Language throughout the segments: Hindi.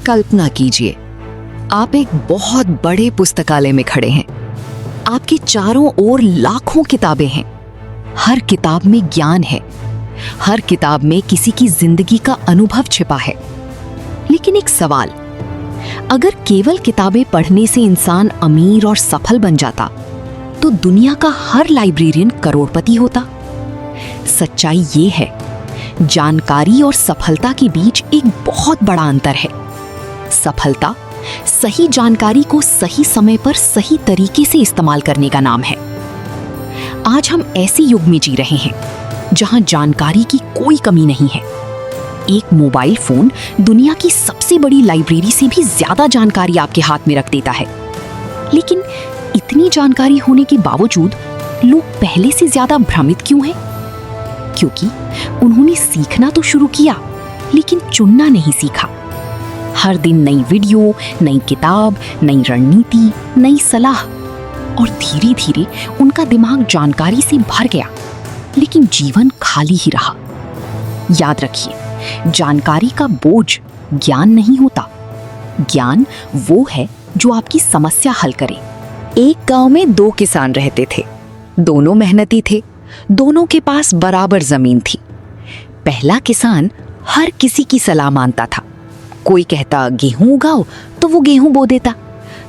कल्पना कीजिए, आप एक बहुत बड़े पुस्तकालय में खड़े हैं। आपके चारों ओर लाखों किताबें हैं। हर किताब में ज्ञान है, हर किताब में किसी की जिंदगी का अनुभव छिपा है। लेकिन एक सवाल, अगर केवल किताबें पढ़ने से इंसान अमीर और सफल बन जाता तो दुनिया का हर लाइब्रेरियन करोड़पति होता। सच्चाई ये है, जानकारी और सफलता के बीच एक बहुत बड़ा अंतर है। सफलता सही जानकारी को सही समय पर सही तरीके से इस्तेमाल करने का नाम है। आज हम ऐसे युग में जी रहे हैं जहां जानकारी की कोई कमी नहीं है। एक मोबाइल फोन दुनिया की सबसे बड़ी लाइब्रेरी से भी ज्यादा जानकारी आपके हाथ में रख देता है। लेकिन इतनी जानकारी होने के बावजूद लोग पहले से ज्यादा भ्रमित क्यों हैं? क्योंकि उन्होंने सीखना तो शुरू किया, लेकिन चुनना नहीं सीखा। हर दिन नई वीडियो, नई किताब, नई रणनीति, नई सलाह, और धीरे धीरे उनका दिमाग जानकारी से भर गया, लेकिन जीवन खाली ही रहा। याद रखिए, जानकारी का बोझ ज्ञान नहीं होता। ज्ञान वो है जो आपकी समस्या हल करे। एक गांव में दो किसान रहते थे। दोनों मेहनती थे, दोनों के पास बराबर जमीन थी। पहला किसान हर किसी की सलाह मानता था। कोई कहता गेहूं उगाओ तो वो गेहूं बो देता,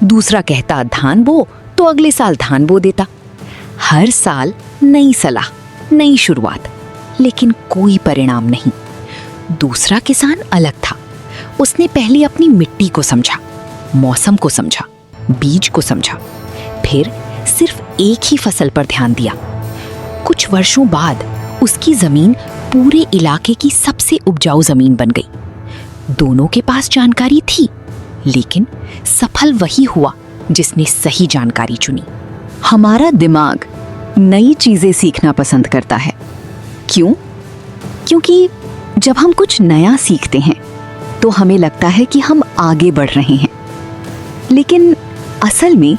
दूसरा कहता धान बो तो अगले साल धान बो देता। हर साल नई सलाह, नई शुरुआत, लेकिन कोई परिणाम नहीं। दूसरा किसान अलग था। उसने पहले अपनी मिट्टी को समझा, मौसम को समझा, बीज को समझा, फिर सिर्फ एक ही फसल पर ध्यान दिया। कुछ वर्षों बाद उसकी जमीन पूरे इलाके की सबसे उपजाऊ जमीन बन गई। दोनों के पास जानकारी थी, लेकिन सफल वही हुआ जिसने सही जानकारी चुनी। हमारा दिमाग नई चीजें सीखना पसंद करता है। क्यों? क्योंकि जब हम कुछ नया सीखते हैं तो हमें लगता है कि हम आगे बढ़ रहे हैं। लेकिन असल में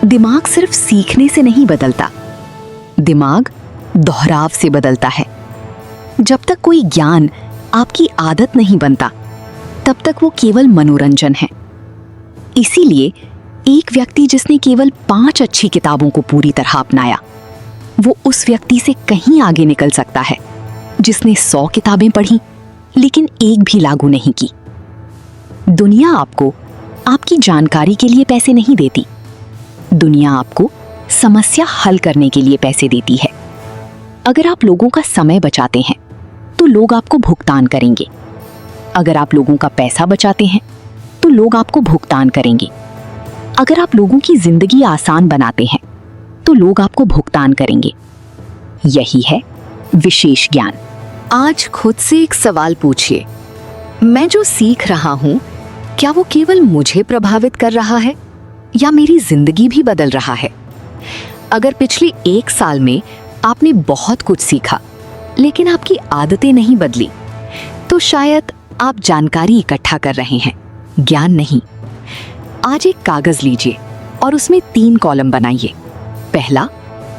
दिमाग सिर्फ सीखने से नहीं बदलता, दिमाग दोहराव से बदलता है। जब तक कोई ज्ञान आपकी आदत नहीं बनता, तब तक वो केवल मनोरंजन है। इसीलिए एक व्यक्ति जिसने केवल 5 अच्छी किताबों को पूरी तरह अपनाया, वो उस व्यक्ति से कहीं आगे निकल सकता है जिसने 100 किताबें पढ़ी लेकिन एक भी लागू नहीं की। दुनिया आपको आपकी जानकारी के लिए पैसे नहीं देती, दुनिया आपको समस्या हल करने के लिए पैसे देती है। अगर आप लोगों का समय बचाते हैं तो लोग आपको भुगतान करेंगे। अगर आप लोगों का पैसा बचाते हैं तो लोग आपको भुगतान करेंगे। अगर आप लोगों की जिंदगी आसान बनाते हैं तो लोग आपको भुगतान करेंगे। यही है विशेष ज्ञान। आज खुद से एक सवाल पूछिए, मैं जो सीख रहा हूं, क्या वो केवल मुझे प्रभावित कर रहा है या मेरी जिंदगी भी बदल रहा है? अगर पिछले 1 साल में आपने बहुत कुछ सीखा लेकिन आपकी आदतें नहीं बदली, तो शायद आप जानकारी इकट्ठा कर रहे हैं, ज्ञान नहीं। आज एक कागज लीजिए और उसमें 3 कॉलम बनाइए। पहला,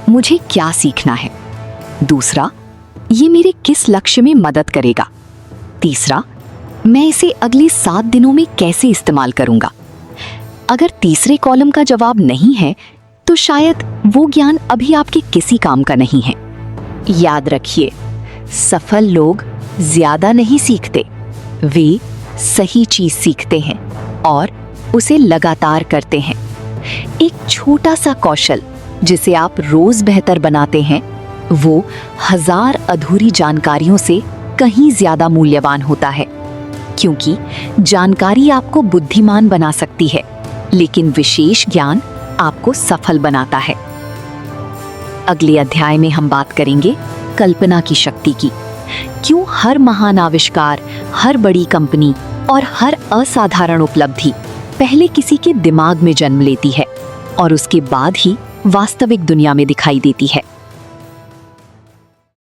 मुझे क्या सीखना है। दूसरा, ये मेरे किस लक्ष्य में मदद करेगा। तीसरा, मैं इसे अगले 7 दिनों में कैसे इस्तेमाल करूंगा। अगर तीसरे कॉलम का जवाब नहीं है तो शायद वो ज्ञान अभी आपके किसी काम का नहीं है। याद रखिए, सफल लोग ज्यादा नहीं सीखते, वे सही चीज सीखते हैं और उसे लगातार करते हैं। एक छोटा सा कौशल जिसे आप रोज बेहतर बनाते हैं, वो 1000 अधूरी जानकारियों से कहीं ज्यादा मूल्यवान होता है। क्योंकि जानकारी आपको बुद्धिमान बना सकती है, लेकिन विशेष ज्ञान आपको सफल बनाता है। अगले अध्याय में हम बात करेंगे कल्पना की शक्ति की। क्यों हर महान आविष्कार, हर बड़ी कंपनी और हर असाधारण उपलब्धि पहले किसी के दिमाग में जन्म लेती है और उसके बाद ही वास्तविक दुनिया में दिखाई देती है।